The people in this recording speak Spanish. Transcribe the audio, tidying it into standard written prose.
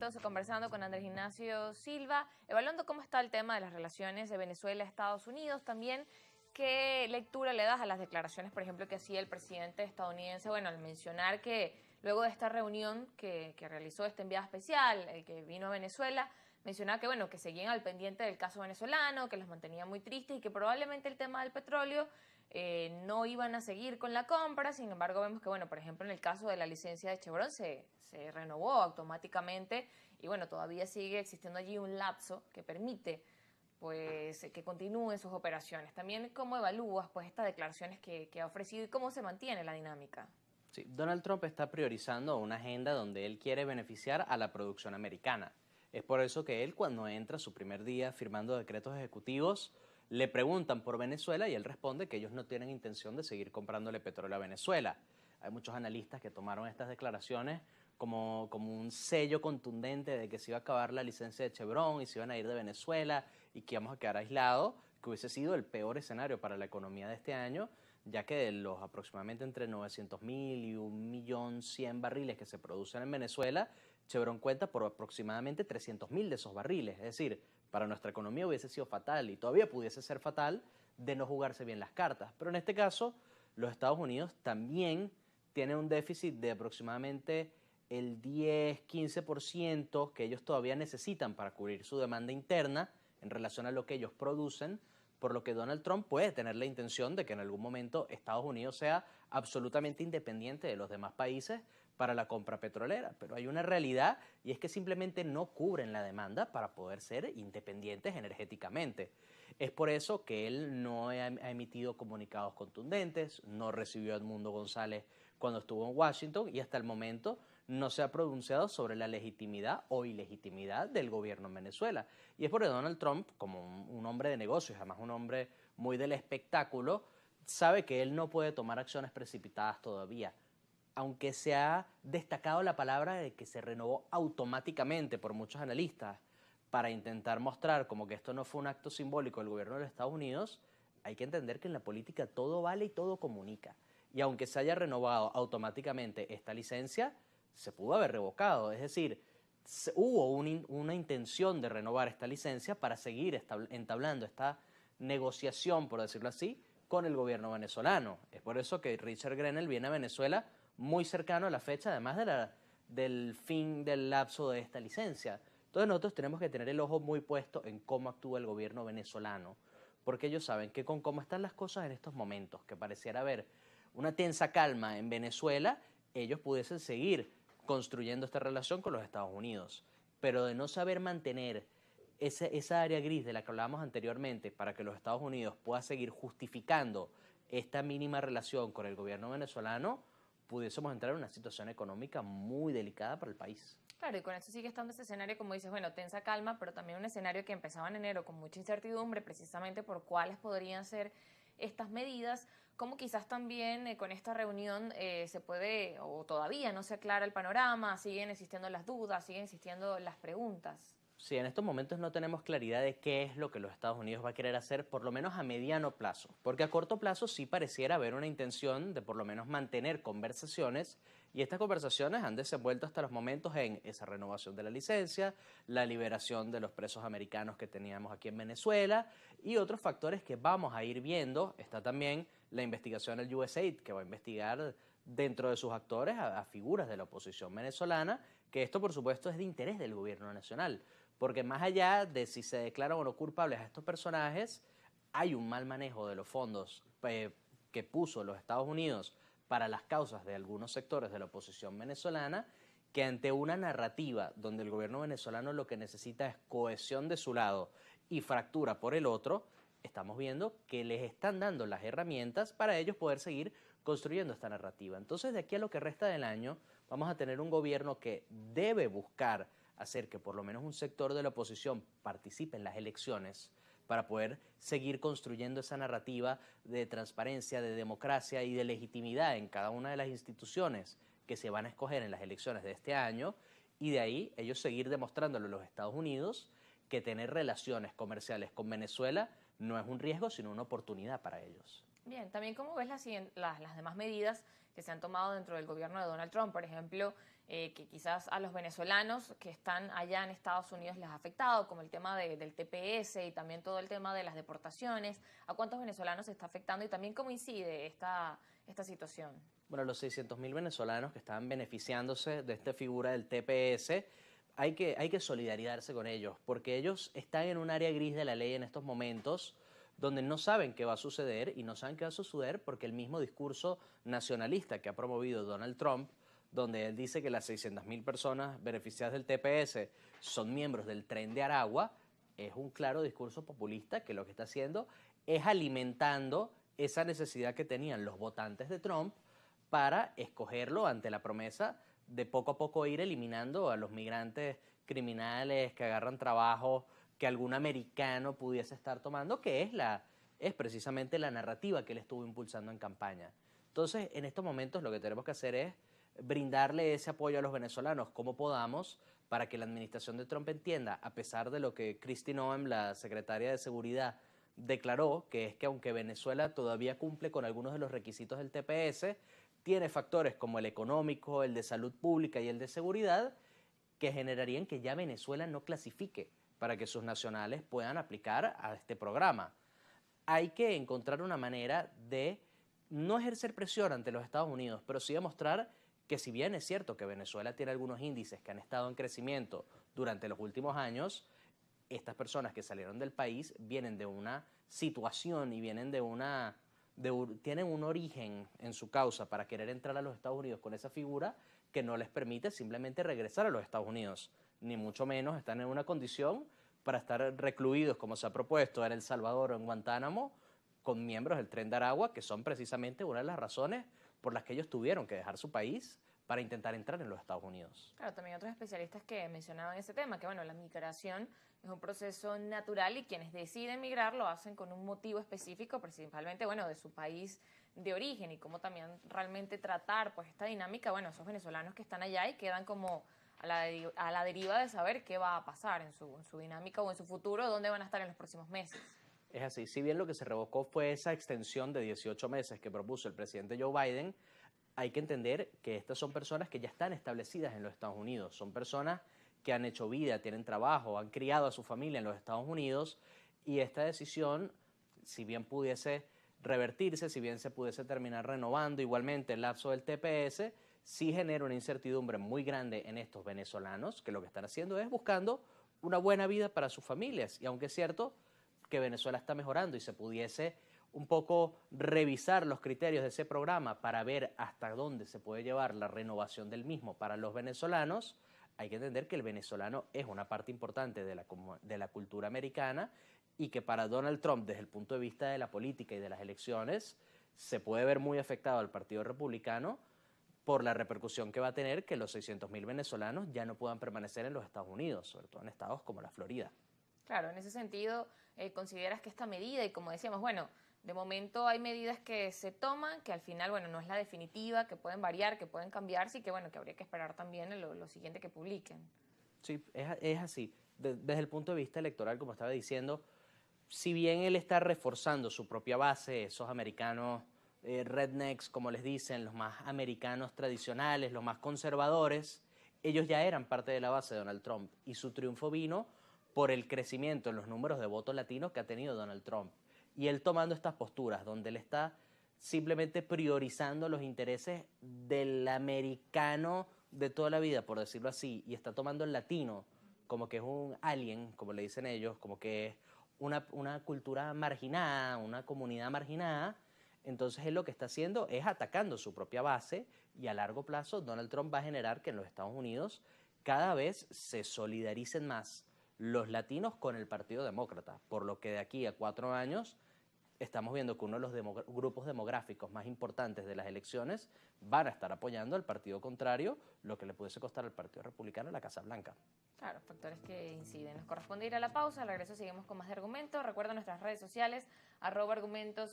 Entonces, conversando con Andrés Ignacio Silva, evaluando cómo está el tema de las relaciones de Venezuela a Estados Unidos, también qué lectura le das a las declaraciones, por ejemplo, que hacía el presidente estadounidense, bueno, al mencionar que luego de esta reunión que realizó este enviado especial, el que vino a Venezuela, mencionaba que, bueno, que seguían al pendiente del caso venezolano, que los mantenía muy tristes y que probablemente el tema del petróleo no iban a seguir con la compra. Sin embargo, vemos que, bueno, por ejemplo, en el caso de la licencia de Chevron se renovó automáticamente y, bueno, todavía sigue existiendo allí un lapso que permite pues que continúen sus operaciones. También, ¿cómo evalúas pues estas declaraciones que ha ofrecido y cómo se mantiene la dinámica? Sí, Donald Trump está priorizando una agenda donde él quiere beneficiar a la producción americana. Es por eso que él, cuando entra su primer día firmando decretos ejecutivos, le preguntan por Venezuela y él responde que ellos no tienen intención de seguir comprándole petróleo a Venezuela. Hay muchos analistas que tomaron estas declaraciones como un sello contundente de que se iba a acabar la licencia de Chevron y se iban a ir de Venezuela y que íbamos a quedar aislados, que hubiese sido el peor escenario para la economía de este año, ya que de los aproximadamente entre 900.000 y 1.100.000 barriles que se producen en Venezuela, Chevron cuenta por aproximadamente 300.000 de esos barriles. Es decir, para nuestra economía hubiese sido fatal y todavía pudiese ser fatal de no jugarse bien las cartas. Pero en este caso, los Estados Unidos también tienen un déficit de aproximadamente el 10-15% que ellos todavía necesitan para cubrir su demanda interna en relación a lo que ellos producen, por lo que Donald Trump puede tener la intención de que en algún momento Estados Unidos sea absolutamente independiente de los demás países para la compra petrolera. Pero hay una realidad y es que simplemente no cubren la demanda para poder ser independientes energéticamente. Es por eso que él no ha emitido comunicados contundentes, no recibió a Edmundo González cuando estuvo en Washington y hasta el momento no se ha pronunciado sobre la legitimidad o ilegitimidad del gobierno en Venezuela. Y es porque Donald Trump, como un hombre de negocios, además un hombre muy del espectáculo, sabe que él no puede tomar acciones precipitadas todavía. Aunque se ha destacado la palabra de que se renovó automáticamente por muchos analistas para intentar mostrar como que esto no fue un acto simbólico del gobierno de los Estados Unidos, hay que entender que en la política todo vale y todo comunica. Y aunque se haya renovado automáticamente esta licencia, se pudo haber revocado. Es decir, hubo una intención de renovar esta licencia para seguir entablando esta negociación, por decirlo así, con el gobierno venezolano. Es por eso que Richard Grenell viene a Venezuela muy cercano a la fecha, además del fin del lapso de esta licencia. Entonces nosotros tenemos que tener el ojo muy puesto en cómo actúa el gobierno venezolano, porque ellos saben que con cómo están las cosas en estos momentos, que pareciera haber una tensa calma en Venezuela, ellos pudiesen seguir construyendo esta relación con los Estados Unidos. Pero de no saber mantener esa área gris de la que hablábamos anteriormente para que los Estados Unidos puedan seguir justificando esta mínima relación con el gobierno venezolano, pudiésemos entrar en una situación económica muy delicada para el país. Claro, y con eso sigue estando este escenario, como dices, bueno, tensa calma, pero también un escenario que empezaba en enero con mucha incertidumbre, precisamente por cuáles podrían ser estas medidas, como quizás también con esta reunión se puede, o todavía no se aclara el panorama, siguen existiendo las dudas, siguen existiendo las preguntas. Sí, en estos momentos no tenemos claridad de qué es lo que los Estados Unidos va a querer hacer, por lo menos a mediano plazo, porque a corto plazo sí pareciera haber una intención de por lo menos mantener conversaciones, y estas conversaciones han desenvuelto hasta los momentos en esa renovación de la licencia, la liberación de los presos americanos que teníamos aquí en Venezuela y otros factores que vamos a ir viendo. Está también la investigación del USAID, que va a investigar dentro de sus actores a figuras de la oposición venezolana, que esto por supuesto es de interés del gobierno nacional, porque más allá de si se declaran o no culpables a estos personajes, hay un mal manejo de los fondos que puso los Estados Unidos para las causas de algunos sectores de la oposición venezolana, que ante una narrativa donde el gobierno venezolano lo que necesita es cohesión de su lado y fractura por el otro, estamos viendo que les están dando las herramientas para ellos poder seguir construyendo esta narrativa. Entonces, de aquí a lo que resta del año, vamos a tener un gobierno que debe buscar hacer que por lo menos un sector de la oposición participe en las elecciones para poder seguir construyendo esa narrativa de transparencia, de democracia y de legitimidad en cada una de las instituciones que se van a escoger en las elecciones de este año, y de ahí ellos seguir demostrándole a los Estados Unidos que tener relaciones comerciales con Venezuela no es un riesgo, sino una oportunidad para ellos. Bien, también cómo ves las demás medidas que se han tomado dentro del gobierno de Donald Trump, por ejemplo, que quizás a los venezolanos que están allá en Estados Unidos les ha afectado, como el tema del TPS y también todo el tema de las deportaciones. ¿A cuántos venezolanos se está afectando y también cómo incide esta situación? Bueno, los 600.000 venezolanos que estaban beneficiándose de esta figura del TPS, hay que solidarizarse con ellos, porque ellos están en un área gris de la ley en estos momentos, donde no saben qué va a suceder y no saben qué va a suceder porque el mismo discurso nacionalista que ha promovido Donald Trump, donde él dice que las 600.000 personas beneficiadas del TPS son miembros del Tren de Aragua, es un claro discurso populista que lo que está haciendo es alimentando esa necesidad que tenían los votantes de Trump para escogerlo ante la promesa de poco a poco ir eliminando a los migrantes criminales que agarran trabajo que algún americano pudiese estar tomando, que es precisamente la narrativa que él estuvo impulsando en campaña. Entonces, en estos momentos lo que tenemos que hacer es brindarle ese apoyo a los venezolanos como podamos para que la administración de Trump entienda, a pesar de lo que Kristi Noem, la secretaria de Seguridad, declaró, que es que aunque Venezuela todavía cumple con algunos de los requisitos del TPS, tiene factores como el económico, el de salud pública y el de seguridad que generarían que ya Venezuela no clasifique para que sus nacionales puedan aplicar a este programa. Hay que encontrar una manera de no ejercer presión ante los Estados Unidos, pero sí demostrar que si bien es cierto que Venezuela tiene algunos índices que han estado en crecimiento durante los últimos años, estas personas que salieron del país vienen de una situación y vienen tienen un origen en su causa para querer entrar a los Estados Unidos con esa figura que no les permite simplemente regresar a los Estados Unidos, ni mucho menos están en una condición para estar recluidos, como se ha propuesto en El Salvador o en Guantánamo, con miembros del Tren de Aragua, que son precisamente una de las razones por las que ellos tuvieron que dejar su país para intentar entrar en los Estados Unidos. Claro, también otros especialistas que mencionaban ese tema, que bueno, la migración es un proceso natural y quienes deciden migrar lo hacen con un motivo específico, principalmente, bueno, de su país de origen y cómo también realmente tratar pues esta dinámica, bueno, esos venezolanos que están allá y quedan como a la deriva de saber qué va a pasar en su dinámica o en su futuro, dónde van a estar en los próximos meses. Es así, si bien lo que se revocó fue esa extensión de 18 meses que propuso el presidente Joe Biden, hay que entender que estas son personas que ya están establecidas en los Estados Unidos, son personas que han hecho vida, tienen trabajo, han criado a su familia en los Estados Unidos y esta decisión, si bien pudiese revertirse, si bien se pudiese terminar renovando igualmente el lapso del TPS, sí genera una incertidumbre muy grande en estos venezolanos que lo que están haciendo es buscando una buena vida para sus familias y aunque es cierto que Venezuela está mejorando y se pudiese un poco revisar los criterios de ese programa para ver hasta dónde se puede llevar la renovación del mismo para los venezolanos, hay que entender que el venezolano es una parte importante de la cultura americana y que para Donald Trump, desde el punto de vista de la política y de las elecciones, se puede ver muy afectado al Partido Republicano por la repercusión que va a tener que los 600.000 venezolanos ya no puedan permanecer en los Estados Unidos, sobre todo en estados como la Florida. Claro, en ese sentido, ¿consideras que esta medida, y como decíamos, bueno, de momento hay medidas que se toman, que al final, bueno, no es la definitiva, que pueden variar, que pueden cambiarse y que, bueno, que habría que esperar también en lo siguiente que publiquen? Sí, es así. Desde el punto de vista electoral, como estaba diciendo, si bien él está reforzando su propia base, esos americanos rednecks, como les dicen, los más americanos tradicionales, los más conservadores, ellos ya eran parte de la base de Donald Trump y su triunfo vino por el crecimiento en los números de votos latinos que ha tenido Donald Trump. Y él tomando estas posturas donde él está simplemente priorizando los intereses del americano de toda la vida, por decirlo así, y está tomando el latino como que es un alien, como le dicen ellos, como que es una cultura marginada, una comunidad marginada, entonces él lo que está haciendo es atacando su propia base y a largo plazo Donald Trump va a generar que en los Estados Unidos cada vez se solidaricen más los latinos con el Partido Demócrata, por lo que de aquí a 4 años estamos viendo que uno de los grupos demográficos más importantes de las elecciones van a estar apoyando al partido contrario, lo que le pudiese costar al Partido Republicano la Casa Blanca. Claro, factores que inciden. Nos corresponde ir a la pausa, al regreso seguimos con más de argumentos. Recuerda nuestras redes sociales, @argumentos